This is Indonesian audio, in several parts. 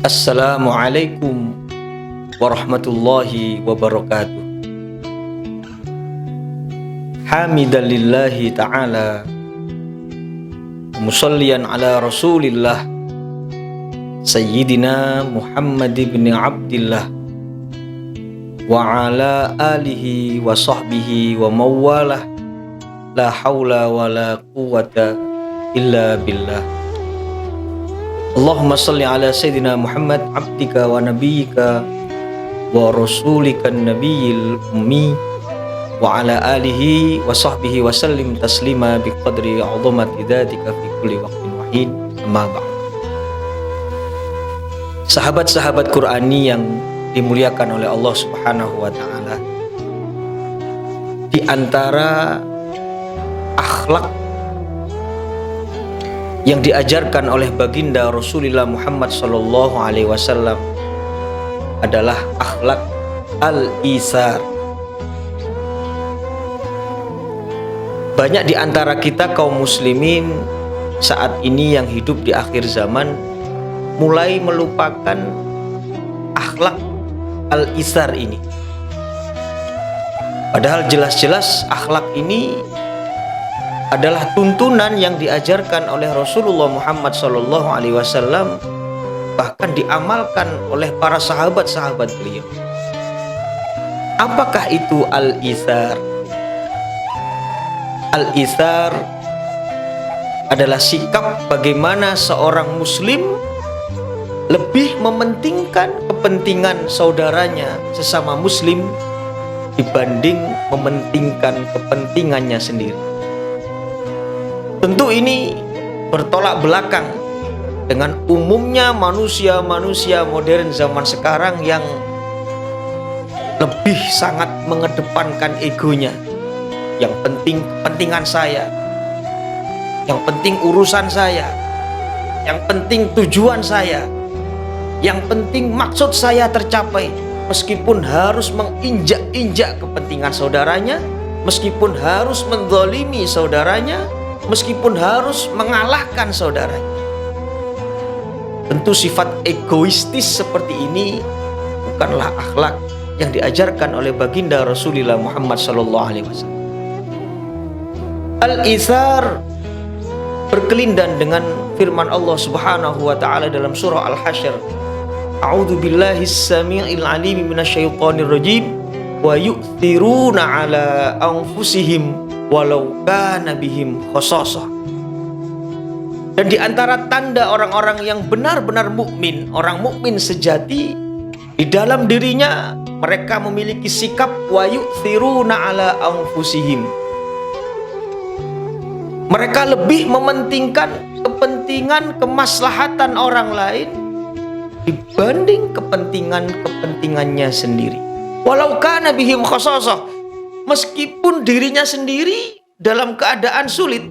Assalamualaikum warahmatullahi wabarakatuh. Hamidallillahi ta'ala, musalliyan ala rasulillah Sayyidina Muhammad ibn Abdillah wa ala alihi wa sahbihi wa mawalah, la hawla wa la quwata illa billah. Allahumma salli ala Sayyidina Muhammad abdika wa nabiyyika wa rasulika nabiyil ummi wa ala alihi wa sahbihi wa sallim taslima biqadri azamati dzatika fi kulli waqtin wahid, amma ba'd. Sahabat-sahabat Qur'ani yang dimuliakan oleh Allah Subhanahu wa taala, di antara akhlak yang diajarkan oleh baginda Rasulullah Muhammad sallallahu alaihi wasallam adalah akhlak al-isar. Banyak di antara kita kaum muslimin saat ini yang hidup di akhir zaman mulai melupakan akhlak al-isar ini. Padahal jelas-jelas akhlak ini adalah tuntunan yang diajarkan oleh Rasulullah Muhammad SAW, bahkan diamalkan oleh para sahabat-sahabat beliau. Apakah itu al-isar? Al-isar adalah sikap bagaimana seorang muslim lebih mementingkan kepentingan saudaranya sesama muslim dibanding mementingkan kepentingannya sendiri. Tentu ini bertolak belakang dengan umumnya manusia-manusia modern zaman sekarang yang lebih sangat mengedepankan egonya. Yang penting kepentingan saya, yang penting urusan saya, yang penting tujuan saya, yang penting maksud saya tercapai, meskipun harus menginjak-injak kepentingan saudaranya, meskipun harus menzalimi saudaranya, meskipun harus mengalahkan saudaranya. Tentu sifat egoistis seperti ini bukanlah akhlak yang diajarkan oleh baginda Rasulullah Muhammad SAW. Al-isar berkelindan dengan firman Allah Subhanahu wa taala dalam surah Al-Hasyr. A'udzu billahi as-sami'il 'alim minasyaitonir rajim wa yu'thiruna 'ala anfusihim walau kana bihim khasasah. Dan di antara tanda orang-orang yang benar-benar mukmin, orang mukmin sejati, di dalam dirinya mereka memiliki sikap wa yu'thiruna 'ala anfusihim. Mereka lebih mementingkan kepentingan kemaslahatan orang lain dibanding kepentingannya sendiri. Walau kana bihim khasasah, meskipun dirinya sendiri dalam keadaan sulit,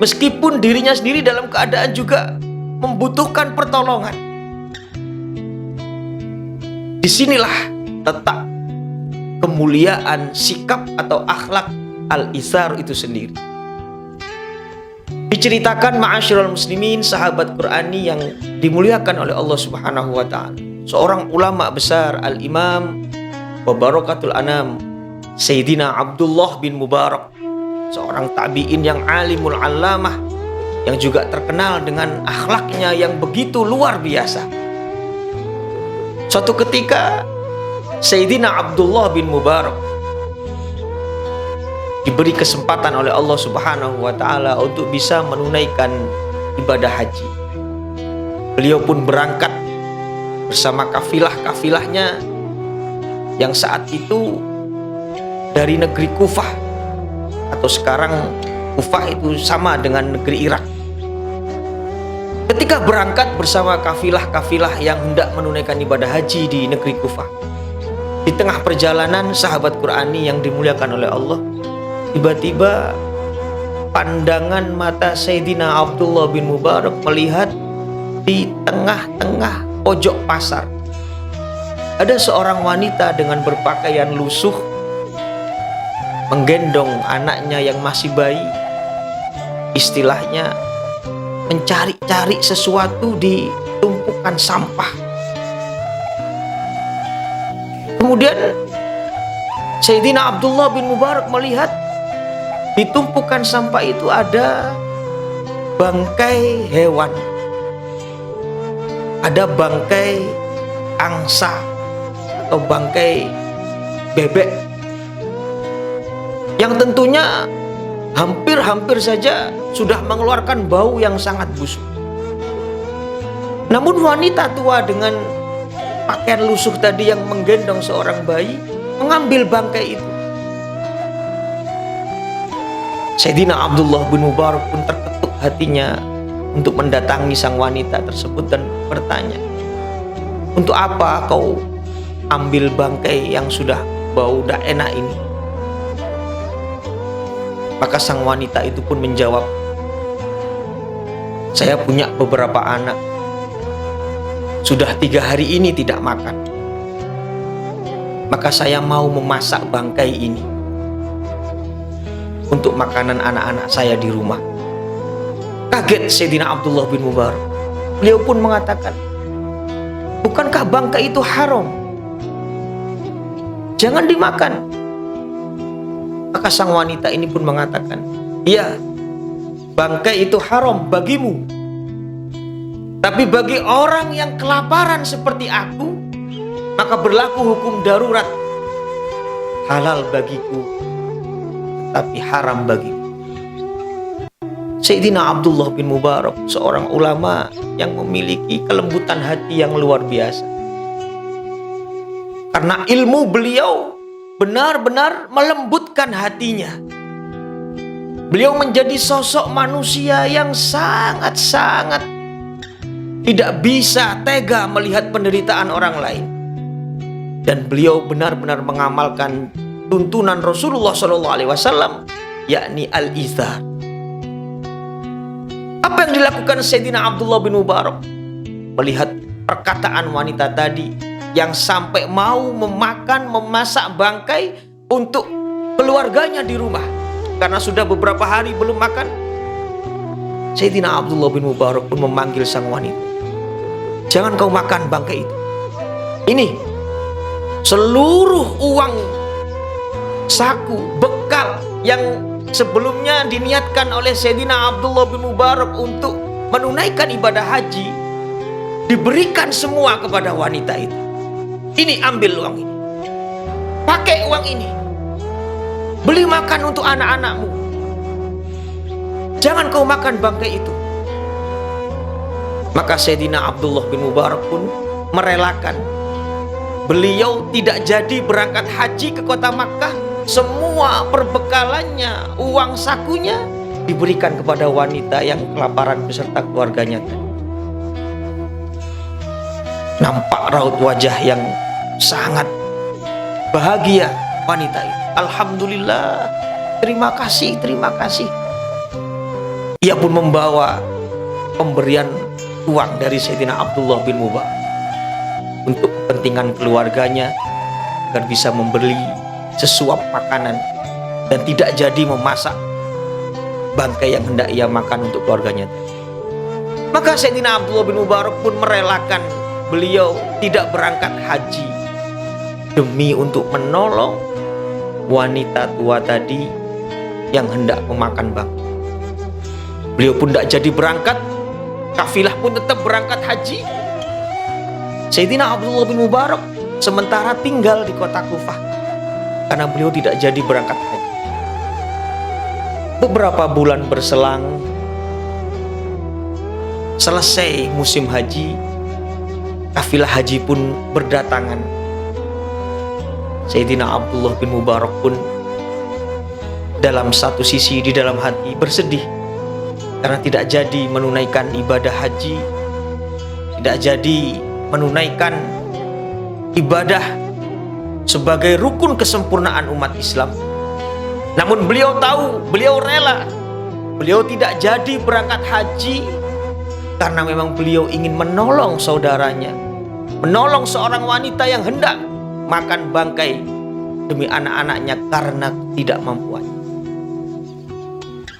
meskipun dirinya sendiri dalam keadaan juga membutuhkan pertolongan. Disinilah letak kemuliaan sikap atau akhlak al-isar itu sendiri. Diceritakan ma'asyiral muslimin, sahabat Qur'ani yang dimuliakan oleh Allah Subhanahu wa taala, seorang ulama besar, al-imam wa barakatul anam, Sayyidina Abdullah bin Mubarak, seorang tabi'in yang alimul allamah, yang juga terkenal dengan akhlaknya yang begitu luar biasa. Suatu ketika Sayyidina Abdullah bin Mubarak diberi kesempatan oleh Allah Subhanahu wa taala untuk bisa menunaikan ibadah haji. Beliau pun berangkat bersama kafilah-kafilahnya yang saat itu dari negeri Kufah, atau sekarang Kufah itu sama dengan negeri Irak. Ketika berangkat bersama kafilah-kafilah yang hendak menunaikan ibadah haji di negeri Kufah, di tengah perjalanan sahabat Qur'ani yang dimuliakan oleh Allah, tiba-tiba pandangan mata Sayyidina Abdullah bin Mubarak melihat di tengah-tengah pojok pasar ada seorang wanita dengan berpakaian lusuh menggendong anaknya yang masih bayi, istilahnya mencari-cari sesuatu di tumpukan sampah. Kemudian Sayyidina Abdullah bin Mubarak melihat di tumpukan sampah itu ada bangkai hewan, ada bangkai angsa atau bangkai bebek yang tentunya hampir saja sudah mengeluarkan bau yang sangat busuk. Namun wanita tua dengan pakaian lusuh tadi yang menggendong seorang bayi mengambil bangkai itu. Sayyidina Abdullah bin Mubarak pun terketuk hatinya untuk mendatangi sang wanita tersebut dan bertanya, "Untuk apa kau ambil bangkai yang sudah bau tak enak ini?" Maka sang wanita itu pun menjawab, "Saya punya beberapa anak, sudah 3 hari ini tidak makan. Maka saya mau memasak bangkai ini untuk makanan anak-anak saya di rumah." Kaget Sayyidina Abdullah bin Mubarak. Beliau pun mengatakan, "Bukankah bangkai itu haram? Jangan dimakan." Maka sang wanita ini pun mengatakan, "Iya, bangkai itu haram bagimu. Tapi bagi orang yang kelaparan seperti aku, maka berlaku hukum darurat. Halal bagiku, tapi haram bagiku." Sayyidina Abdullah bin Mubarak seorang ulama yang memiliki kelembutan hati yang luar biasa. Karena ilmu beliau benar-benar melembutkan hatinya. Beliau menjadi sosok manusia yang sangat-sangat tidak bisa tega melihat penderitaan orang lain. Dan beliau benar-benar mengamalkan tuntunan Rasulullah SAW, yakni al-izar. Apa yang dilakukan Sayyidina Abdullah bin Mubarak? Melihat perkataan wanita tadi yang sampai mau memasak bangkai untuk keluarganya di rumah karena sudah beberapa hari belum makan. Sayyidina Abdullah bin Mubarak pun memanggil sang wanita, "Jangan kau makan bangkai itu. Ini seluruh uang saku bekal yang sebelumnya diniatkan oleh Sayyidina Abdullah bin Mubarak untuk menunaikan ibadah haji, diberikan semua kepada wanita itu. Ini, ambil uang ini, pakai uang ini, beli makan untuk anak-anakmu. Jangan kau makan bangkai itu." Maka Sayyidina Abdullah bin Mubarak pun merelakan. Beliau tidak jadi berangkat haji ke kota Makkah. Semua perbekalannya, uang sakunya diberikan kepada wanita yang kelaparan beserta keluarganya. Nampak raut wajah yang sangat bahagia wanita itu. "Alhamdulillah, terima kasih, terima kasih." Ia pun membawa pemberian uang dari Sayyidina Abdullah bin Mubarak untuk kepentingan keluarganya agar bisa membeli sesuap makanan dan tidak jadi memasak bangkai yang hendak ia makan untuk keluarganya. Maka Sayyidina Abdullah bin Mubarak pun merelakan beliau tidak berangkat haji demi untuk menolong wanita tua tadi yang hendak memakan bangkai. Beliau pun tidak jadi berangkat, kafilah pun tetap berangkat haji. Sayyidina Abdullah bin Mubarak sementara tinggal di kota Kufah karena beliau tidak jadi berangkat haji. Beberapa bulan berselang, selesai musim haji, kafilah haji pun berdatangan. Sayyidina Abdullah bin Mubarak pun dalam satu sisi di dalam hati bersedih karena tidak jadi menunaikan ibadah haji, tidak jadi menunaikan ibadah sebagai rukun kesempurnaan umat Islam. Namun beliau tahu, beliau rela, beliau tidak jadi berangkat haji karena memang beliau ingin menolong saudaranya, menolong seorang wanita yang hendak makan bangkai demi anak-anaknya karena tidak mampuannya.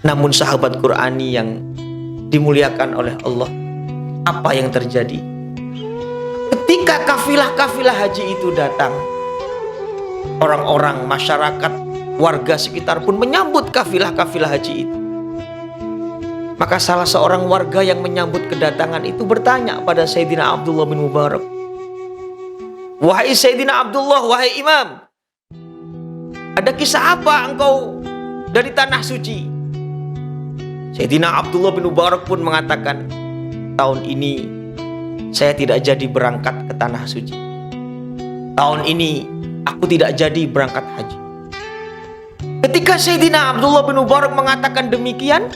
Namun sahabat Qur'ani yang dimuliakan oleh Allah, apa yang terjadi? Ketika kafilah-kafilah haji itu datang, orang-orang, masyarakat, warga sekitar pun menyambut kafilah-kafilah haji itu. Maka salah seorang warga yang menyambut kedatangan itu bertanya pada Sayyidina Abdullah bin Mubarak, "Wahai Sayyidina Abdullah, wahai Imam, ada kisah apa engkau dari tanah suci?" Sayyidina Abdullah bin Mubarak pun mengatakan, "Tahun ini saya tidak jadi berangkat ke tanah suci. Tahun ini aku tidak jadi berangkat haji." Ketika Sayyidina Abdullah bin Mubarak mengatakan demikian,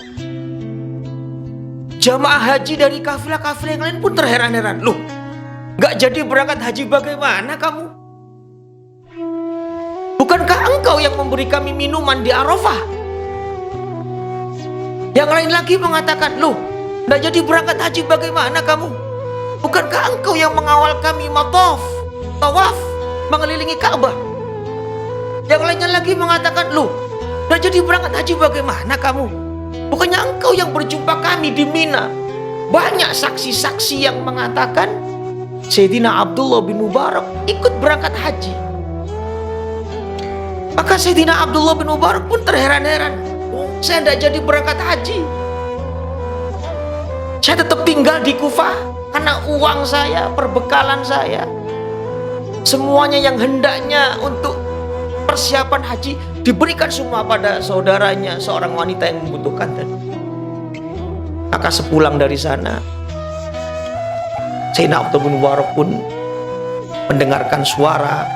jamaah haji dari kafilah-kafilah yang lain pun terheran-heran. "Loh, gak jadi berangkat haji bagaimana kamu? Bukankah engkau yang memberi kami minuman di Arafah?" Yang lain lagi mengatakan, "Loh, gak jadi berangkat haji bagaimana kamu? Bukankah engkau yang mengawal kami tawaf, mengelilingi Ka'bah?" Yang lainnya lagi mengatakan, "Loh, gak jadi berangkat haji bagaimana kamu? Bukannya engkau yang berjumpa kami di Mina?" Banyak saksi-saksi yang mengatakan Sayyidina Abdullah bin Mubarak ikut berangkat haji. Maka Sayyidina Abdullah bin Mubarak pun terheran-heran, "Saya tidak jadi berangkat haji. Saya tetap tinggal di Kufah karena uang saya, perbekalan saya, semuanya yang hendaknya untuk persiapan haji diberikan semua pada saudaranya, seorang wanita yang membutuhkan tadi." Maka sepulang dari sana, Sayyidina Abdullah bin Mubarak pun mendengarkan suara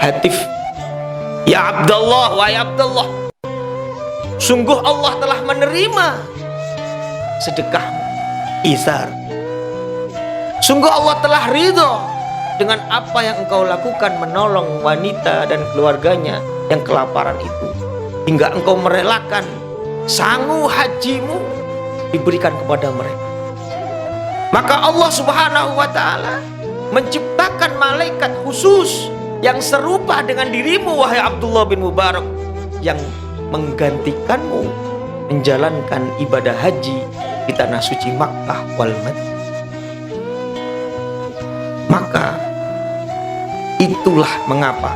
hatif, "Ya Abdullah, wahai Abdullah, sungguh Allah telah menerima sedekah Isar. Sungguh Allah telah ridho dengan apa yang engkau lakukan menolong wanita dan keluarganya yang kelaparan itu, hingga engkau merelakan sangu hajimu diberikan kepada mereka. Maka Allah Subhanahu wa ta'ala menciptakan malaikat khusus yang serupa dengan dirimu, wahai Abdullah bin Mubarak, yang menggantikanmu menjalankan ibadah haji di tanah suci Makkah wal Madinah." Maka itulah mengapa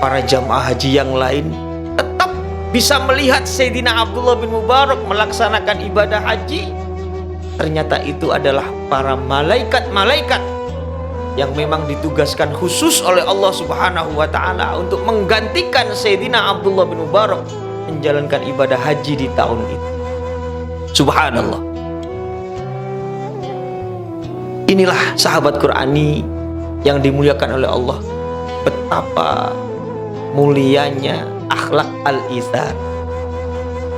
para jamaah haji yang lain tetap bisa melihat Sayyidina Abdullah bin Mubarak melaksanakan ibadah haji. Ternyata itu adalah para malaikat-malaikat yang memang ditugaskan khusus oleh Allah Subhanahu wa ta'ala untuk menggantikan Sayyidina Abdullah bin Mubarak menjalankan ibadah haji di tahun itu. Subhanallah. Inilah sahabat Qur'ani yang dimuliakan oleh Allah. Betapa mulianya akhlak al-ithar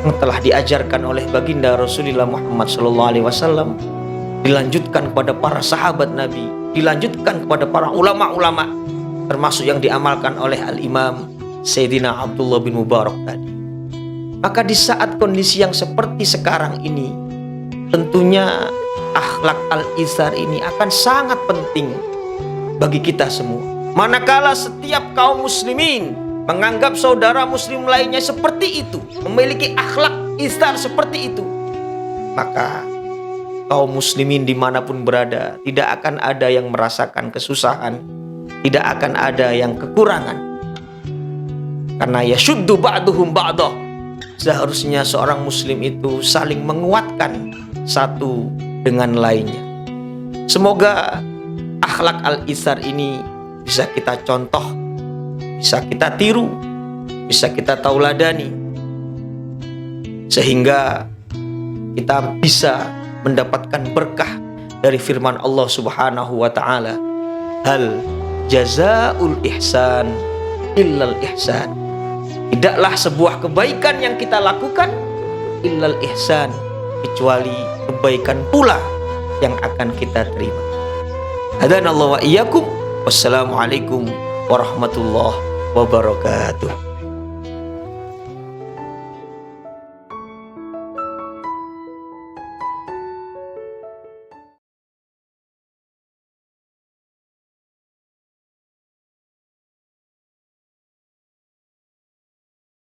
yang telah diajarkan oleh baginda Rasulullah Muhammad SAW, dilanjutkan kepada para sahabat Nabi, dilanjutkan kepada para ulama-ulama, termasuk yang diamalkan oleh Al-Imam Sayyidina Abdullah bin Mubarak tadi. Maka di saat kondisi yang seperti sekarang ini, tentunya akhlak al-ithar ini akan sangat penting bagi kita semua. Manakala setiap kaum muslimin menganggap saudara muslim lainnya seperti itu, memiliki akhlak ithar seperti itu, maka kaum muslimin dimanapun berada tidak akan ada yang merasakan kesusahan, tidak akan ada yang kekurangan. Karena yashuddu ba'duhum ba'dah, seharusnya seorang muslim itu saling menguatkan satu dengan lainnya. Semoga akhlak al-ithar ini bisa kita contoh, bisa kita tiru, bisa kita tauladani, sehingga kita bisa mendapatkan berkah dari firman Allah Subhanahu wa ta'ala, "Hal jazaul ihsan illal ihsan." Tidaklah sebuah kebaikan yang kita lakukan illal ihsan, kecuali kebaikan pula yang akan kita terima. Hadanallahu wa iyyakum. Wassalamualaikum warahmatullahi wabarakatuh.